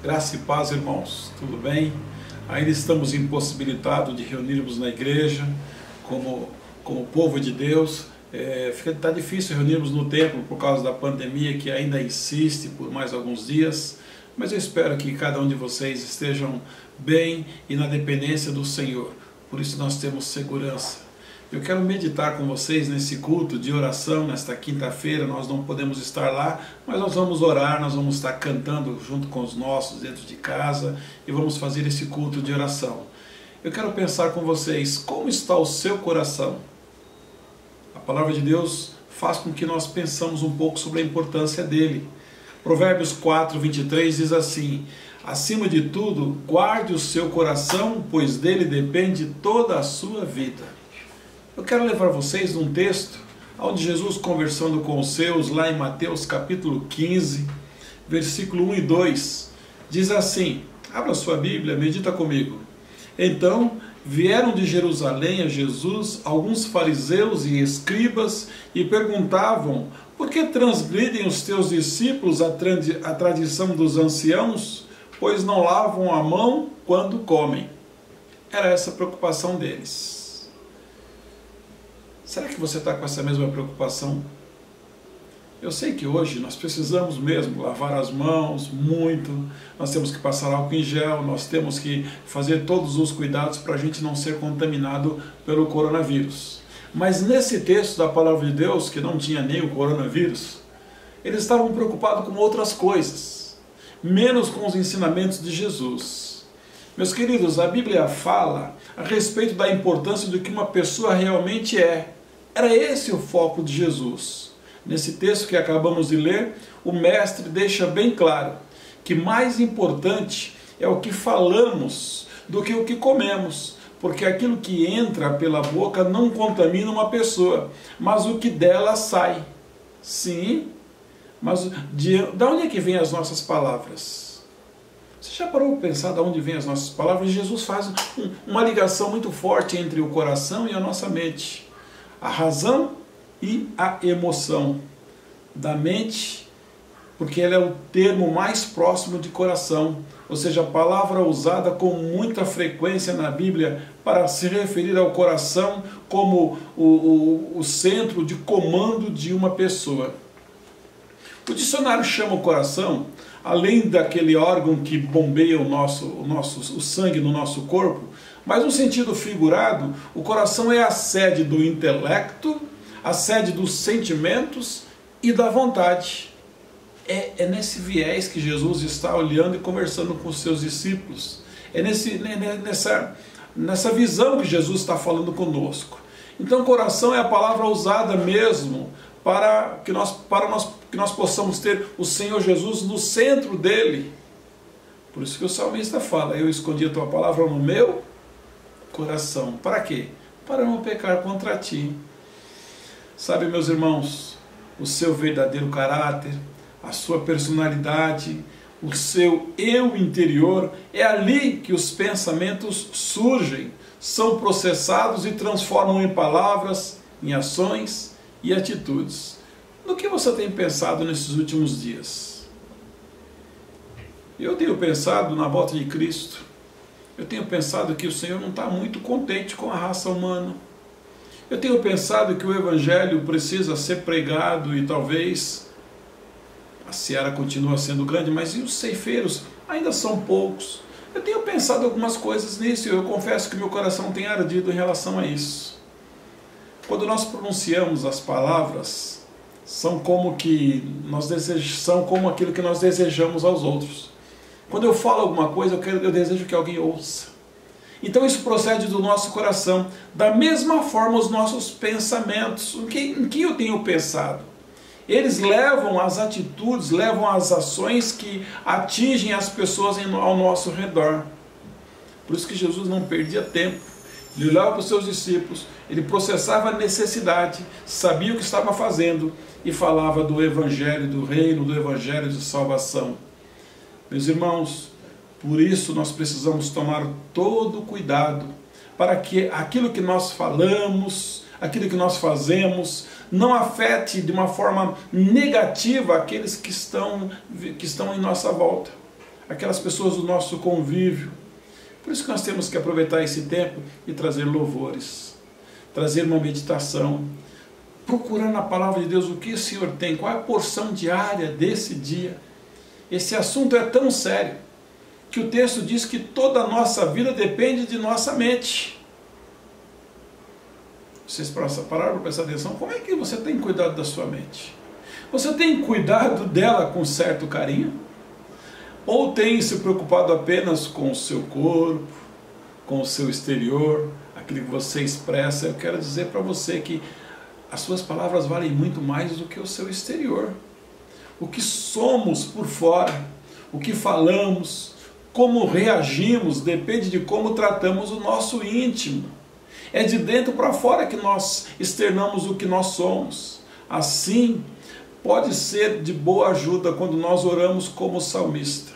Graça e paz, irmãos, tudo bem? Ainda estamos impossibilitados de reunirmos na igreja como povo de Deus. Está difícil reunirmos no templo por causa da pandemia que ainda insiste por mais alguns dias, mas eu espero que cada um de vocês estejam bem e na dependência do Senhor. Por isso nós temos segurança. Eu quero meditar com vocês nesse culto de oração, nesta quinta-feira. Nós não podemos estar lá, mas nós vamos orar, nós vamos estar cantando junto com os nossos dentro de casa e vamos fazer esse culto de oração. Eu quero pensar com vocês, como está o seu coração? A palavra de Deus faz com que nós pensamos um pouco sobre a importância dele. Provérbios 4:23 diz assim: acima de tudo, guarde o seu coração, pois dele depende toda a sua vida. Eu quero levar vocês num texto onde Jesus, conversando com os seus, lá em Mateus capítulo 15, versículo 1 e 2, diz assim, abra sua Bíblia, medita comigo. Então vieram de Jerusalém a Jesus alguns fariseus e escribas e perguntavam: por que transgridem os teus discípulos a tradição dos anciãos, pois não lavam a mão quando comem? Era essa a preocupação deles. Será que você está com essa mesma preocupação? Eu sei que hoje nós precisamos mesmo lavar as mãos muito, nós temos que passar álcool em gel, nós temos que fazer todos os cuidados para a gente não ser contaminado pelo coronavírus. Mas nesse texto da palavra de Deus, que não tinha nem o coronavírus, eles estavam preocupados com outras coisas, menos com os ensinamentos de Jesus. Meus queridos, a Bíblia fala a respeito da importância do que uma pessoa realmente é. Era esse o foco de Jesus. Nesse texto que acabamos de ler, o mestre deixa bem claro que mais importante é o que falamos do que o que comemos, porque aquilo que entra pela boca não contamina uma pessoa, mas o que dela sai. Sim, mas de onde é que vêm as nossas palavras? Você já parou para pensar de onde vêm as nossas palavras? Jesus faz uma ligação muito forte entre o coração e a nossa mente. A razão e a emoção da mente, porque ela é o termo mais próximo de coração, ou seja, a palavra usada com muita frequência na Bíblia para se referir ao coração como o centro de comando de uma pessoa. O dicionário chama o coração, além daquele órgão que bombeia o sangue no nosso corpo, mas no sentido figurado, o coração é a sede do intelecto, a sede dos sentimentos e da vontade. É nesse viés que Jesus está olhando e conversando com os seus discípulos. É nessa visão que Jesus está falando conosco. Então, coração é a palavra usada mesmo para que nós possamos ter o Senhor Jesus no centro dele. Por isso que o salmista fala: eu escondi a tua palavra no meu coração. Para quê? Para não pecar contra ti. Sabe, meus irmãos, o seu verdadeiro caráter, a sua personalidade, o seu eu interior, é ali que os pensamentos surgem, são processados e transformam em palavras, em ações e atitudes. No que você tem pensado nesses últimos dias? Eu tenho pensado na volta de Cristo. Eu tenho pensado que o Senhor não está muito contente com a raça humana. Eu tenho pensado que o Evangelho precisa ser pregado e talvez a seara continua sendo grande, mas e os ceifeiros ainda são poucos. Eu tenho pensado algumas coisas nisso e eu confesso que meu coração tem ardido em relação a isso. Quando nós pronunciamos as palavras, são como aquilo que nós desejamos aos outros. Quando eu falo alguma coisa, eu desejo que alguém ouça. Então isso procede do nosso coração. Da mesma forma os nossos pensamentos. Em que eu tenho pensado? Eles levam as atitudes, levam as ações que atingem as pessoas ao nosso redor. Por isso que Jesus não perdia tempo. Ele olhava para os seus discípulos, ele processava a necessidade, sabia o que estava fazendo e falava do Evangelho do Reino, do Evangelho de salvação. Meus irmãos, por isso nós precisamos tomar todo o cuidado para que aquilo que nós falamos, aquilo que nós fazemos, não afete de uma forma negativa aqueles que estão em nossa volta. aquelas pessoas do nosso convívio. Por isso que nós temos que aproveitar esse tempo e trazer louvores, trazer uma meditação, procurar na palavra de Deus o que o Senhor tem, qual é a porção diária desse dia. Esse assunto é tão sério que o texto diz que toda a nossa vida depende de nossa mente. Vocês pararam para prestar atenção? Como é que você tem cuidado da sua mente? Você tem cuidado dela com certo carinho? Ou tem se preocupado apenas com o seu corpo, com o seu exterior, aquilo que você expressa? Eu quero dizer para você que as suas palavras valem muito mais do que o seu exterior. O que somos por fora, o que falamos, como reagimos, depende de como tratamos o nosso íntimo. É de dentro para fora que nós externamos o que nós somos. Assim, pode ser de boa ajuda quando nós oramos como salmista.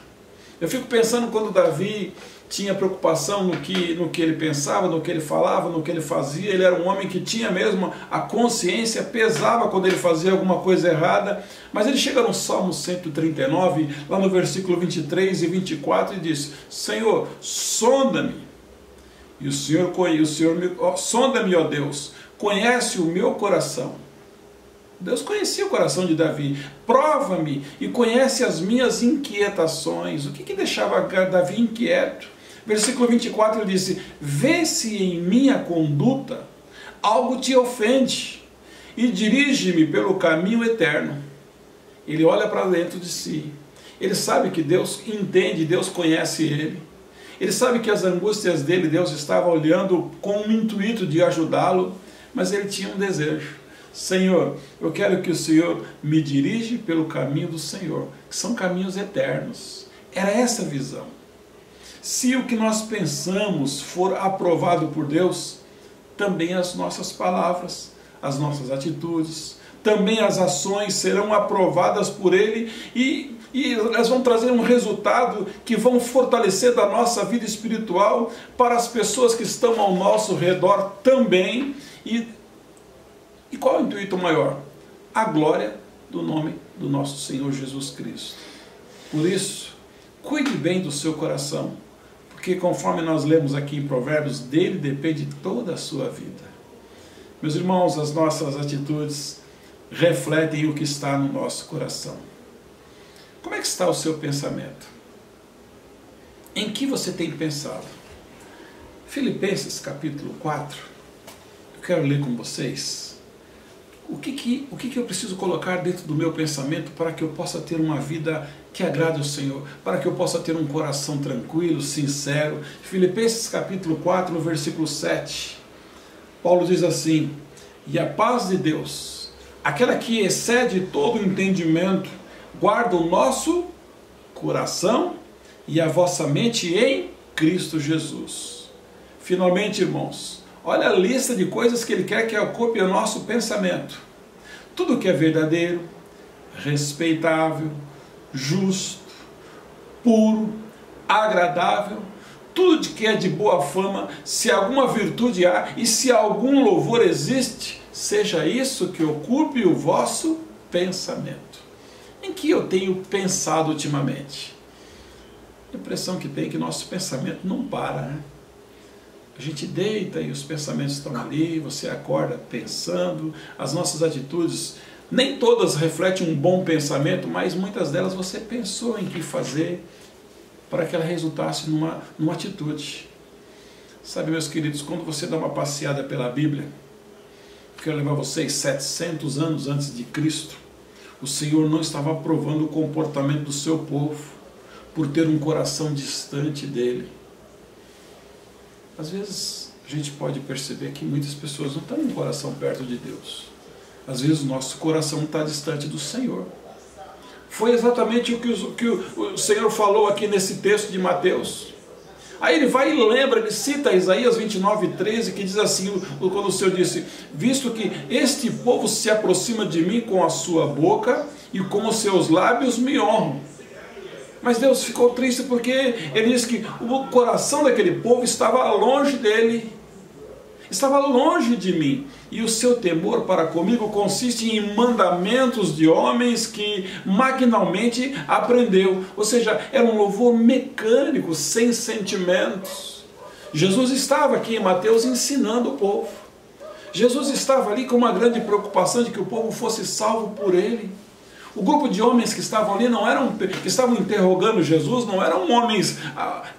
Eu fico pensando quando Davi tinha preocupação no que ele pensava, no que ele falava, no que ele fazia. Ele era um homem que tinha mesmo a consciência, pesava quando ele fazia alguma coisa errada. Mas ele chega no Salmo 139, lá no versículo 23 e 24, e diz: Senhor, sonda-me. E o Senhor sonda-me, ó Deus, conhece o meu coração. Deus conhecia o coração de Davi. Prova-me e conhece as minhas inquietações. O que deixava Davi inquieto? Versículo 24 ele disse: vê se em minha conduta algo te ofende e dirige-me pelo caminho eterno. Ele olha para dentro de si. Ele sabe que Deus entende, Deus conhece ele. Ele sabe que as angústias dele, Deus estava olhando com o intuito de ajudá-lo, mas ele tinha um desejo. Senhor, eu quero que o Senhor me dirija pelo caminho do Senhor, que são caminhos eternos. Era essa a visão. Se o que nós pensamos for aprovado por Deus, também as nossas palavras, as nossas atitudes, também as ações serão aprovadas por Ele e elas vão trazer um resultado que vão fortalecer da nossa vida espiritual para as pessoas que estão ao nosso redor também. E qual é o intuito maior? A glória do nome do nosso Senhor Jesus Cristo. Por isso, cuide bem do seu coração, porque conforme nós lemos aqui em Provérbios, dele depende toda a sua vida. Meus irmãos, as nossas atitudes refletem o que está no nosso coração. Como é que está o seu pensamento? Em que você tem pensado? Filipenses capítulo 4, eu quero ler com vocês. O que eu preciso colocar dentro do meu pensamento para que eu possa ter uma vida que agrade ao Senhor, para que eu possa ter um coração tranquilo, sincero? Filipenses capítulo 4, no versículo 7, Paulo diz assim: e a paz de Deus, aquela que excede todo o entendimento, guarda o nosso coração e a vossa mente em Cristo Jesus. Finalmente, irmãos, olha a lista de coisas que Ele quer que ocupe o nosso pensamento. Tudo que é verdadeiro, respeitável, justo, puro, agradável, tudo que é de boa fama, se alguma virtude há e se algum louvor existe, seja isso que ocupe o vosso pensamento. Em que eu tenho pensado ultimamente? A impressão que tem é que nosso pensamento não para, né? A gente deita e os pensamentos estão ali, você acorda pensando, as nossas atitudes, nem todas refletem um bom pensamento, mas muitas delas você pensou em que fazer para que ela resultasse numa atitude. Sabe, meus queridos, quando você dá uma passeada pela Bíblia, quero levar vocês 700 anos antes de Cristo, o Senhor não estava aprovando o comportamento do seu povo por ter um coração distante dele. Às vezes a gente pode perceber que muitas pessoas não têm um coração perto de Deus. Às vezes o nosso coração está distante do Senhor. Foi exatamente o que o Senhor falou aqui nesse texto de Mateus. Aí ele vai e lembra, ele cita Isaías 29:13, que diz assim, quando o Senhor disse: visto que este povo se aproxima de mim com a sua boca e com os seus lábios me honram. Mas Deus ficou triste porque ele disse que o coração daquele povo estava longe dele. estava longe de mim, e o seu temor para comigo consiste em mandamentos de homens que maquinalmente aprendeu. Ou seja, era um louvor mecânico, sem sentimentos. Jesus estava aqui em Mateus ensinando o povo. Jesus estava ali com uma grande preocupação de que o povo fosse salvo por ele. O grupo de homens que estavam ali, que estavam interrogando Jesus, não eram homens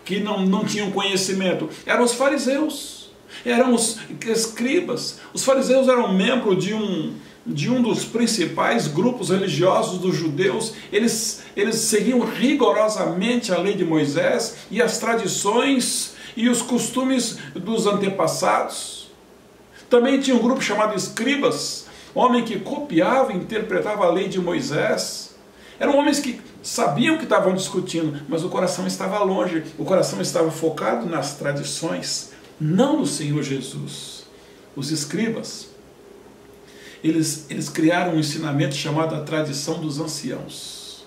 que não tinham conhecimento, eram os fariseus, eram os escribas. Os fariseus eram membros de um dos principais grupos religiosos dos judeus. Eles seguiam rigorosamente a lei de Moisés e as tradições e os costumes dos antepassados. Também tinha um grupo chamado escribas, homem que copiava e interpretava a lei de Moisés. Eram homens que sabiam que estavam discutindo, mas o coração estava longe, o coração estava focado nas tradições, não no Senhor Jesus. Os escribas, eles criaram um ensinamento chamado a tradição dos anciãos.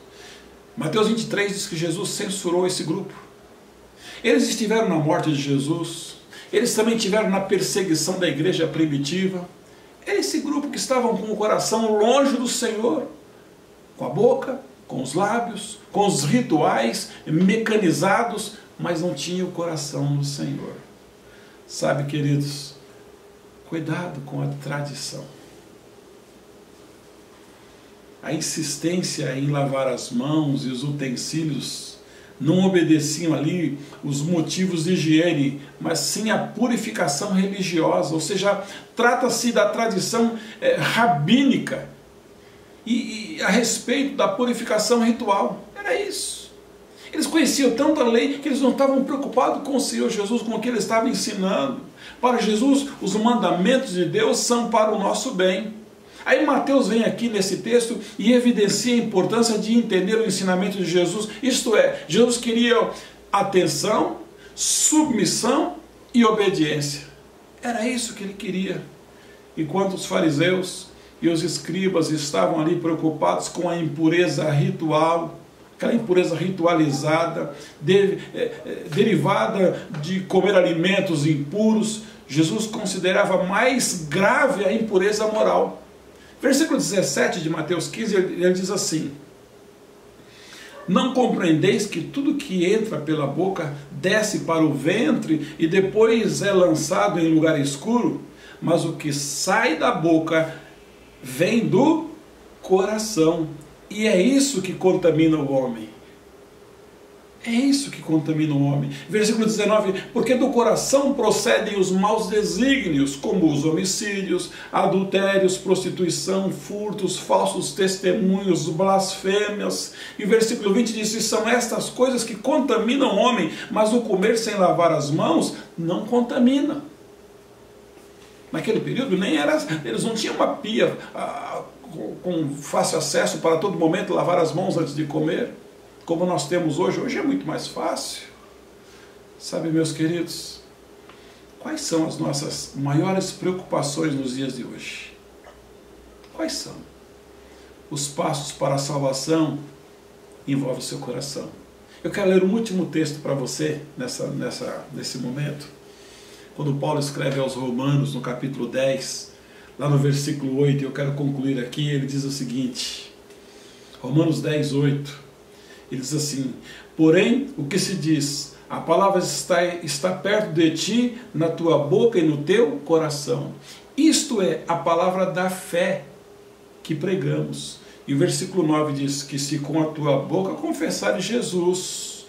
Mateus 23 diz que Jesus censurou esse grupo. Eles estiveram na morte de Jesus, eles também estiveram na perseguição da igreja primitiva. É esse grupo que estavam com o coração longe do Senhor, com a boca, com os lábios, com os rituais mecanizados, mas não tinha o coração no Senhor. Sabe, queridos, cuidado com a tradição. A insistência em lavar as mãos e os utensílios não obedeciam ali os motivos de higiene, mas sim a purificação religiosa. Ou seja, trata-se da tradição rabínica e a respeito da purificação ritual. Era isso. Eles conheciam tanto a lei que eles não estavam preocupados com o Senhor Jesus, com o que ele estava ensinando. Para Jesus, os mandamentos de Deus são para o nosso bem. Aí Mateus vem aqui nesse texto e evidencia a importância de entender o ensinamento de Jesus. Isto é, Jesus queria atenção, submissão e obediência. Era isso que ele queria. Enquanto os fariseus e os escribas estavam ali preocupados com a impureza ritual, aquela impureza ritualizada, derivada de comer alimentos impuros, Jesus considerava mais grave a impureza moral. Versículo 17 de Mateus 15, ele diz assim: não compreendeis que tudo que entra pela boca desce para o ventre e depois é lançado em lugar escuro? Mas o que sai da boca vem do coração, e é isso que contamina o homem. É isso que contamina o homem. Versículo 19, porque do coração procedem os maus desígnios, como os homicídios, adultérios, prostituição, furtos, falsos testemunhos, blasfêmias. E versículo 20 diz, e são estas coisas que contaminam o homem, mas o comer sem lavar as mãos não contamina. Naquele período eles não tinham uma pia com fácil acesso para todo momento lavar as mãos antes de comer, como nós temos hoje. Hoje é muito mais fácil. Sabe, meus queridos, quais são as nossas maiores preocupações nos dias de hoje? Quais são? Os passos para a salvação envolvem o seu coração. Eu quero ler um último texto para você nesse momento, quando Paulo escreve aos Romanos, no capítulo 10, lá no versículo 8, eu quero concluir aqui, ele diz o seguinte, Romanos 10, 8, ele diz assim, porém, o que se diz, a palavra está perto de ti, na tua boca e no teu coração. Isto é a palavra da fé que pregamos. E o versículo 9 diz que se com a tua boca confessares Jesus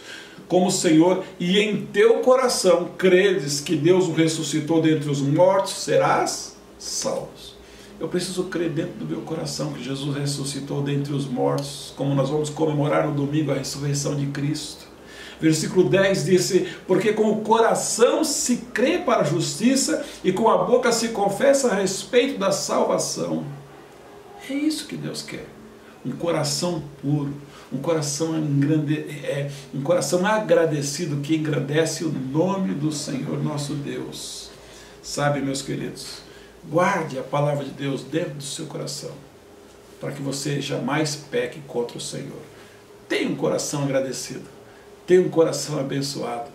como Senhor e em teu coração credes que Deus o ressuscitou dentre os mortos, serás salvo. Eu preciso crer dentro do meu coração que Jesus ressuscitou dentre os mortos, como nós vamos comemorar no domingo a ressurreição de Cristo. Versículo 10 disse, porque com o coração se crê para a justiça e com a boca se confessa a respeito da salvação. É isso que Deus quer. Um coração puro, um coração agradecido que engrandece o nome do Senhor nosso Deus. Sabe, meus queridos, guarde a palavra de Deus dentro do seu coração, para que você jamais peque contra o Senhor. Tenha um coração agradecido, tenha um coração abençoado,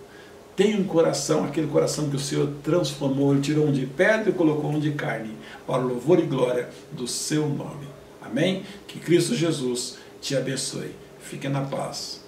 Tenha um coração, aquele coração que o Senhor transformou, Ele tirou um de pedra e colocou um de carne, para o louvor e glória do seu nome. Amém? Que Cristo Jesus te abençoe. Fique na paz.